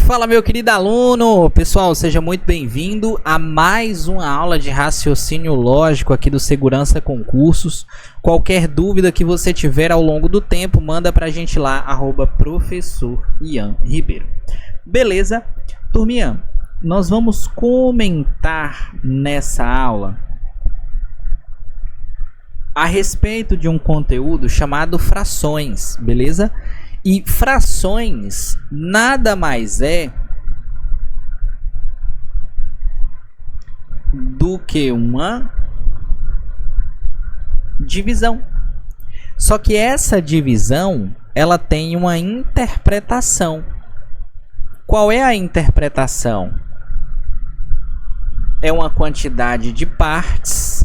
Fala, meu querido aluno! Pessoal, seja muito bem-vindo a mais uma aula de raciocínio lógico aqui do Segurança Concursos. Qualquer dúvida que você tiver ao longo do tempo, manda pra gente lá, @professor Ian Ribeiro. Beleza? Turminha, nós vamos comentar nessa aula a respeito de um conteúdo chamado frações, beleza? E frações nada mais é do que uma divisão. Só que essa divisão, ela tem uma interpretação. Qual é a interpretação? É uma quantidade de partes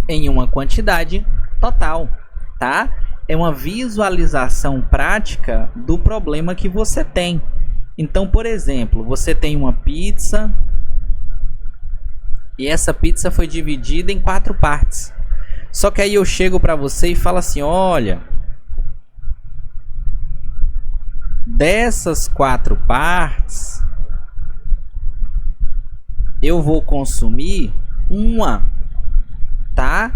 em uma quantidade total. Tá? É uma visualização prática do problema que você tem. Então, por exemplo, você tem uma pizza e essa pizza foi dividida em 4 partes. Só que aí eu chego para você e falo assim, olha, dessas 4 partes eu vou consumir uma, tá?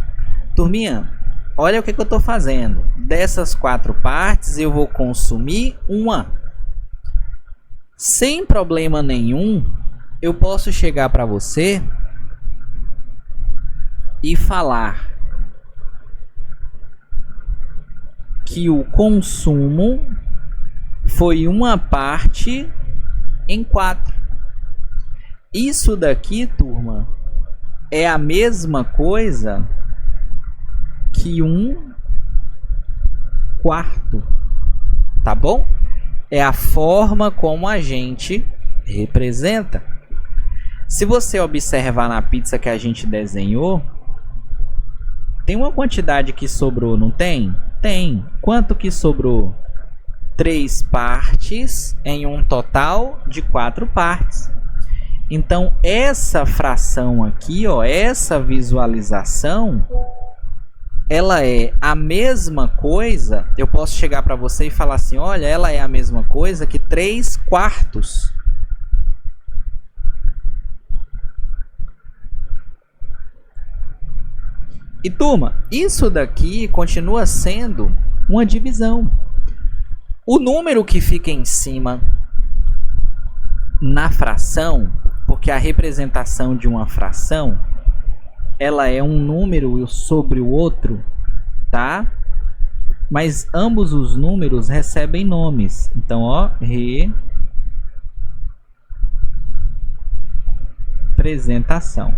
Turminha, olha o que eu estou fazendo. Dessas 4 partes, eu vou consumir uma. Sem problema nenhum, eu posso chegar para você e falar que o consumo foi uma parte em 4. Isso daqui, turma, é a mesma coisa que 1/4, tá bom? É a forma como a gente representa. Se você observar na pizza que a gente desenhou, tem uma quantidade que sobrou, não tem? Tem. Quanto que sobrou? 3 partes em um total de 4 partes. Então, essa fração aqui, ó, essa visualização, ela é a mesma coisa. Eu posso chegar para você e falar assim, olha, ela é a mesma coisa que 3/4. E turma, isso daqui continua sendo uma divisão. O número que fica em cima na fração, porque a representação de uma fração, ela é um número sobre o outro, tá? Mas ambos os números recebem nomes. Então, ó, representação.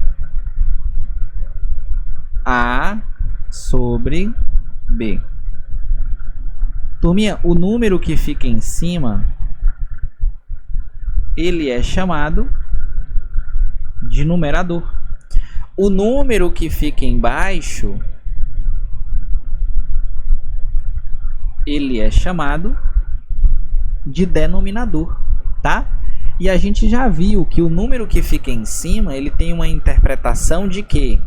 A sobre B. Turminha, o número que fica em cima, ele é chamado de numerador. O número que fica embaixo, ele é chamado de denominador, tá? E a gente já viu que o número que fica em cima, ele tem uma interpretação de que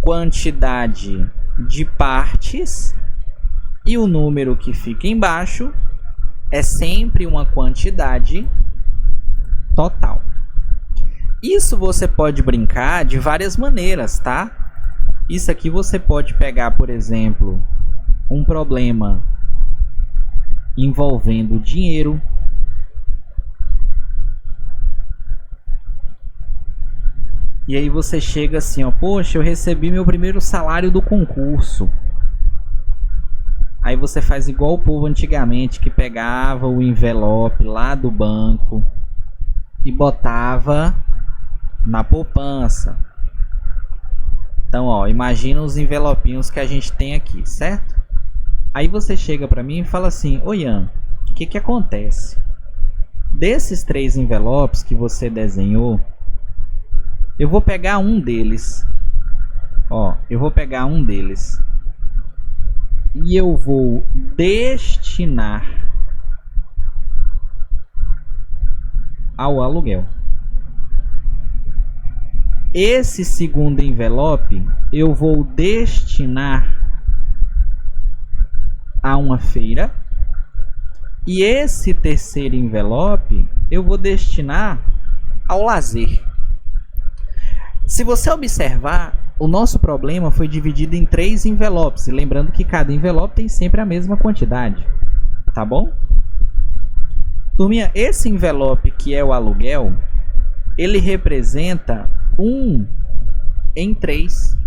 quantidade de partes, e o número que fica embaixo é sempre uma quantidade total. Isso você pode brincar de várias maneiras, tá? Isso aqui você pode pegar, por exemplo, um problema envolvendo dinheiro. E aí você chega assim, ó, poxa, eu recebi meu primeiro salário do concurso. Aí você faz igual o povo antigamente, que pegava o envelope lá do banco e botava na poupança. Então, ó, imagina os envelopinhos que a gente tem aqui, certo? Aí você chega para mim e fala assim, ô Ian, o que acontece? Desses 3 envelopes que você desenhou, eu vou pegar um deles. Ó, eu vou pegar um deles e eu vou destinar ao aluguel. Esse segundo envelope eu vou destinar a uma feira E esse terceiro envelope eu vou destinar ao lazer. Se você observar, o nosso problema foi dividido em 3 envelopes. E lembrando que cada envelope tem sempre a mesma quantidade. Tá bom? Turminha, esse envelope que é o aluguel, ele representa 1 em 3.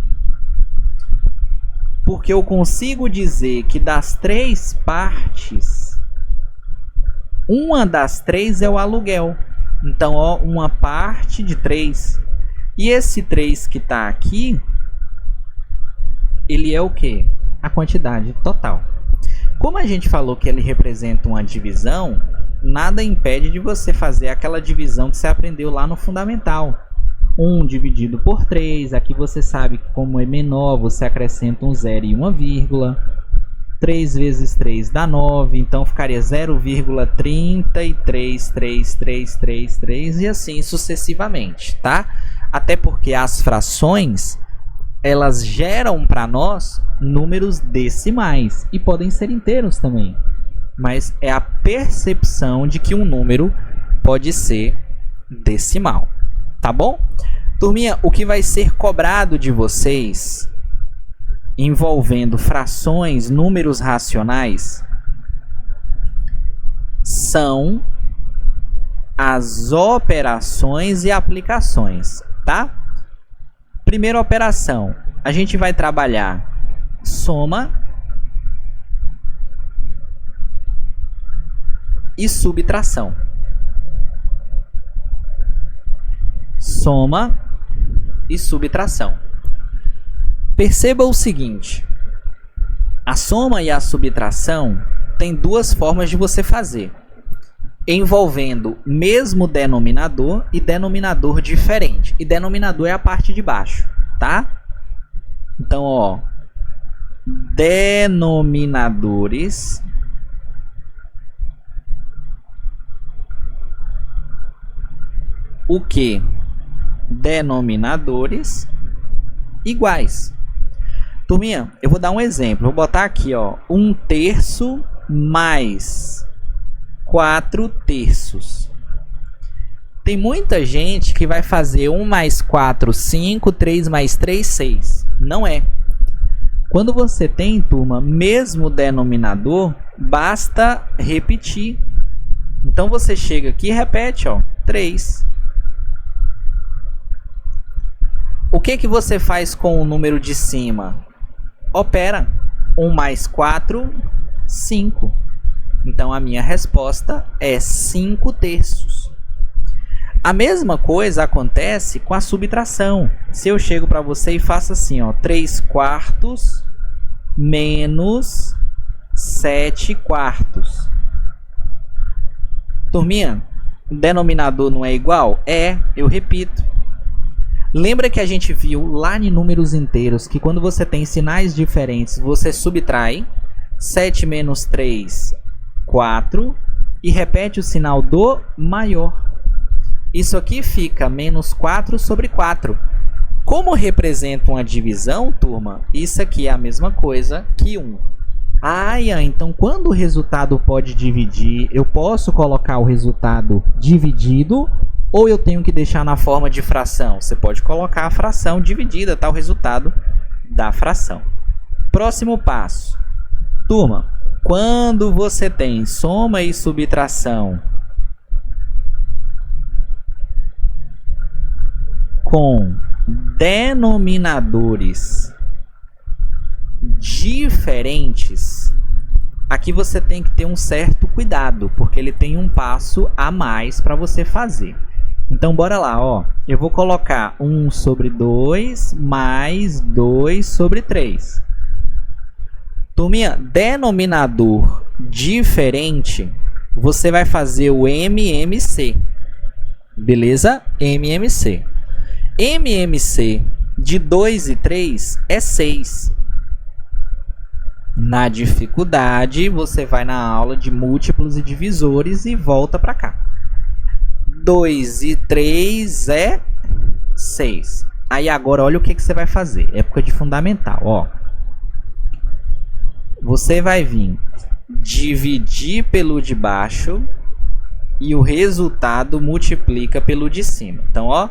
Porque eu consigo dizer que das 3 partes, uma das 3 é o aluguel. Então, ó, uma parte de 3. E esse 3 que está aqui, ele é o quê? A quantidade total. Como a gente falou que ele representa uma divisão, nada impede de você fazer aquela divisão que você aprendeu lá no fundamental. 1 dividido por 3, aqui você sabe que como é menor, você acrescenta um 0 e uma vírgula. 3 vezes 3 dá 9, então ficaria 0,33333 e assim sucessivamente, tá? Até porque as frações, elas geram para nós números decimais e podem ser inteiros também. Mas é a percepção de que um número pode ser decimal. Tá bom? Turminha, o que vai ser cobrado de vocês envolvendo frações, números racionais, são as operações e aplicações, tá? Primeira operação, a gente vai trabalhar soma e subtração. Soma e subtração. Perceba o seguinte: a soma e a subtração tem 2 formas de você fazer, envolvendo mesmo denominador e denominador diferente. E denominador é a parte de baixo, tá? Então, ó, denominadores o que? Denominadores iguais. Turminha, eu vou dar um exemplo. Vou botar aqui, ó, 1/3 mais 4/3. Tem muita gente que vai fazer 1 mais 4, 5, 3 mais 3, 6. Não é. Quando você tem, turma, mesmo denominador, basta repetir. Então você chega aqui e repete, ó, 3. O que que você faz com o número de cima? Opera. 1 mais 4, 5. Então a minha resposta é 5/3. A mesma coisa acontece com a subtração. Se eu chego para você e faço assim, ó, 3/4 menos 7/4. Turminha, o denominador não é igual? É, eu repito. Lembra que a gente viu lá em números inteiros que quando você tem sinais diferentes, você subtrai 7 menos 3, 4 e repete o sinal do maior. Isso aqui fica menos 4 sobre 4. Como representa uma divisão, turma, isso aqui é a mesma coisa que 1. Então quando o resultado pode dividir, eu posso colocar o resultado dividido ou eu tenho que deixar na forma de fração? Você pode colocar a fração dividida, tá? O resultado da fração. Próximo passo. Turma, quando você tem soma e subtração com denominadores diferentes, aqui você tem que ter um certo cuidado, porque ele tem um passo a mais para você fazer. Então, bora lá, ó. Eu vou colocar 1 sobre 2 mais 2 sobre 3. Turminha, denominador diferente, você vai fazer o MMC. Beleza? MMC. MMC de 2 e 3 é 6. Na dificuldade, você vai na aula de múltiplos e divisores e volta para cá. 2 e 3 é 6. Aí agora olha o que você vai fazer. Época de fundamental, ó. Você vai vir dividir pelo de baixo e o resultado multiplica pelo de cima. Então, ó,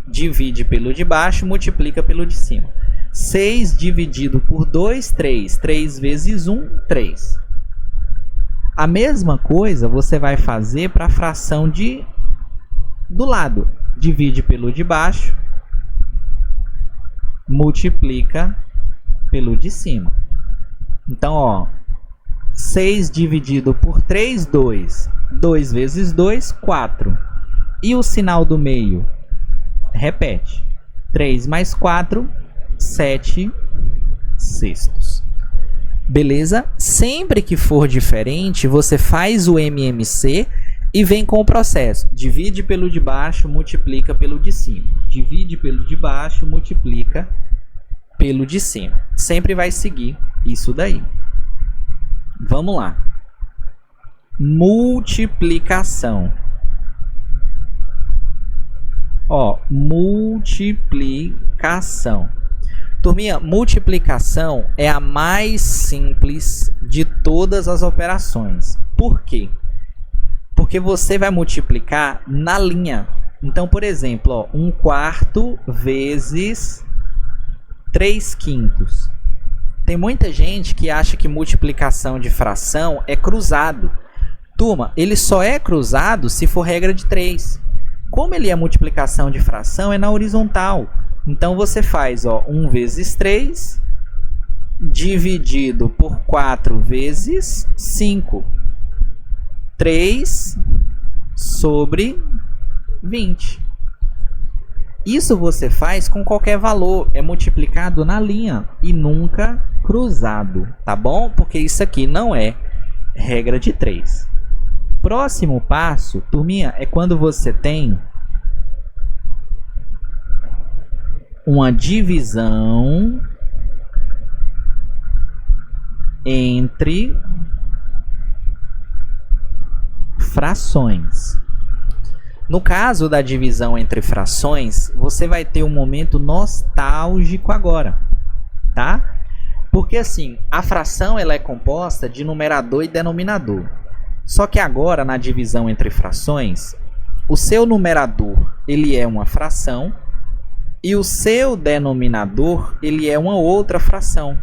divide pelo de baixo, multiplica pelo de cima. 6 dividido por 2, 3. 3 vezes 1, 3. A mesma coisa você vai fazer para a fração do lado. Divide pelo de baixo, multiplica pelo de cima. Então, ó, 6 dividido por 3, 2. 2 vezes 2, 4. E o sinal do meio? Repete. 3 mais 4, 7 sextos. Beleza? Sempre que for diferente, você faz o MMC e vem com o processo. Divide pelo de baixo, multiplica pelo de cima. Divide pelo de baixo, multiplica pelo de cima. Sempre vai seguir isso daí. Vamos lá. Multiplicação. Ó, multiplicação. Turminha, multiplicação é a mais simples de todas as operações. Por quê? Porque você vai multiplicar na linha. Então, por exemplo, ó, 1/4 vezes 3/5. Tem muita gente que acha que multiplicação de fração é cruzado. Turma, ele só é cruzado se for regra de 3. Como ele é multiplicação de fração, é na horizontal. Então, você faz, ó, 1 vezes 3 dividido por 4 vezes 5. 3 sobre 20. Isso você faz com qualquer valor. É multiplicado na linha e nunca cruzado. Tá bom? Porque isso aqui não é regra de 3. Próximo passo, turminha, é quando você tem uma divisão entre frações. No caso da divisão entre frações, você vai ter um momento nostálgico agora, tá? Porque assim, a fração ela é composta de numerador e denominador. Só que agora, na divisão entre frações, o seu numerador ele é uma fração e o seu denominador ele é uma outra fração.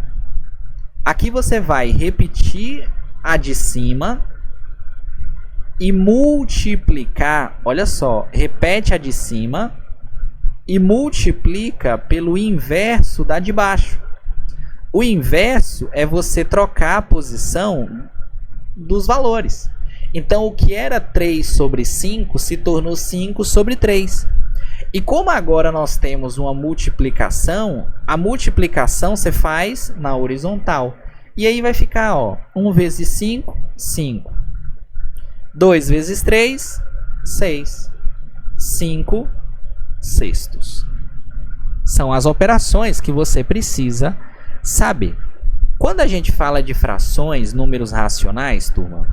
Aqui você vai repetir a de cima e multiplicar, olha só, repete a de cima e multiplica pelo inverso da de baixo. O inverso é você trocar a posição dos valores. Então, o que era 3 sobre 5 se tornou 5 sobre 3. E como agora nós temos uma multiplicação, a multiplicação você faz na horizontal. E aí vai ficar, ó, 1 vezes 5, 5. 2 vezes 3, 6. 5 sextos. São as operações que você precisa saber. Quando a gente fala de frações, números racionais, turma,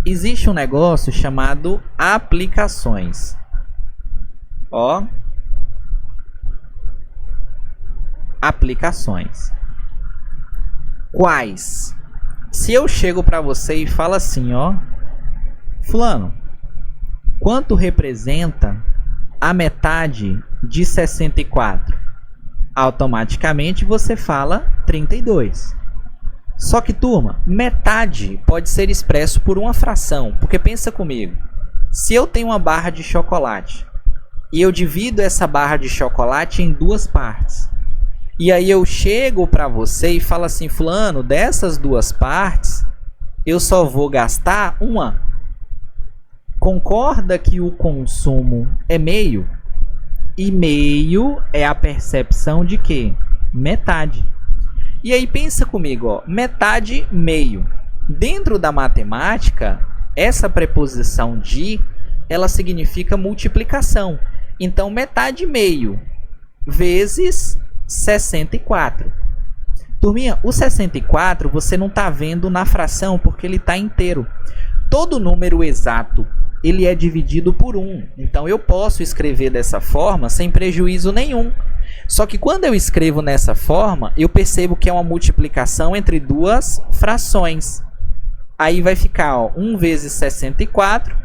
existe um negócio chamado aplicações. Ó, aplicações. Quais? Se eu chego para você e falo assim, ó, fulano, quanto representa a metade de 64? Automaticamente você fala 32. Só que, turma, metade pode ser expresso por uma fração. Porque pensa comigo, se eu tenho uma barra de chocolate e eu divido essa barra de chocolate em duas partes, e aí eu chego para você e falo assim, fulano, dessas duas partes, eu só vou gastar uma. Concorda que o consumo é meio? E meio é a percepção de quê? Metade. E aí pensa comigo, ó, metade, meio. Dentro da matemática, essa preposição de, ela significa multiplicação. Então, metade, meio, vezes 64. Turminha, o 64 você não está vendo na fração porque ele está inteiro. Todo número exato ele é dividido por 1. Então eu posso escrever dessa forma sem prejuízo nenhum. Só que quando eu escrevo nessa forma, eu percebo que é uma multiplicação entre duas frações. Aí vai ficar, ó, 1 vezes 64,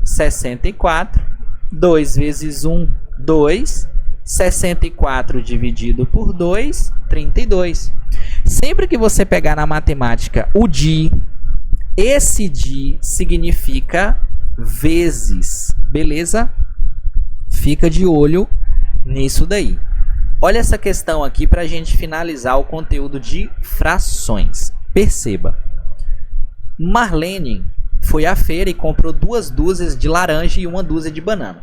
64. 2 vezes 1, 2. 64 dividido por 2, 32. Sempre que você pegar na matemática o DI, esse DI significa vezes, beleza? Fica de olho nisso daí. Olha essa questão aqui para a gente finalizar o conteúdo de frações. Perceba, Marlene foi à feira e comprou 2 dúzias de laranja e 1 dúzia de banana.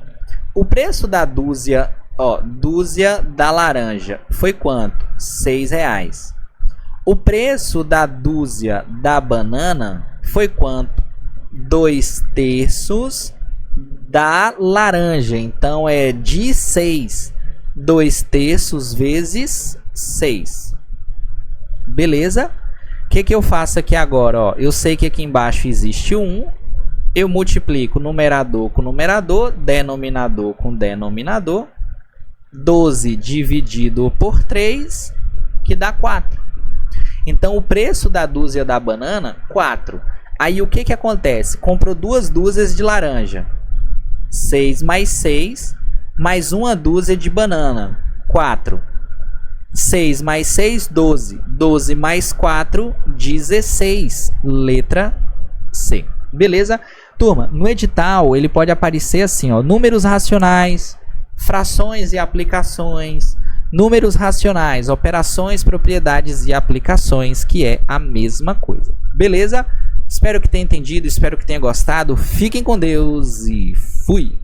O preço da dúzia da laranja foi quanto? R$6. O preço da dúzia da banana foi quanto? 2/3 da laranja. Então é de 6. 2/3 vezes 6. Beleza? O que eu faço aqui agora? Ó, eu sei que aqui embaixo existe 1. Eu multiplico numerador com numerador, denominador com denominador. 12 dividido por 3, que dá 4. Então, o preço da dúzia da banana, 4. Aí, o que acontece? Comprou 2 dúzias de laranja. 6 mais 6, mais 1 dúzia de banana. 4. 6 mais 6, 12. 12 mais 4, 16. Letra C. Beleza? Turma, no edital, ele pode aparecer assim, ó, números racionais, frações e aplicações, números racionais, operações, propriedades e aplicações, que é a mesma coisa. Beleza? Espero que tenha entendido, espero que tenha gostado. Fiquem com Deus e fui!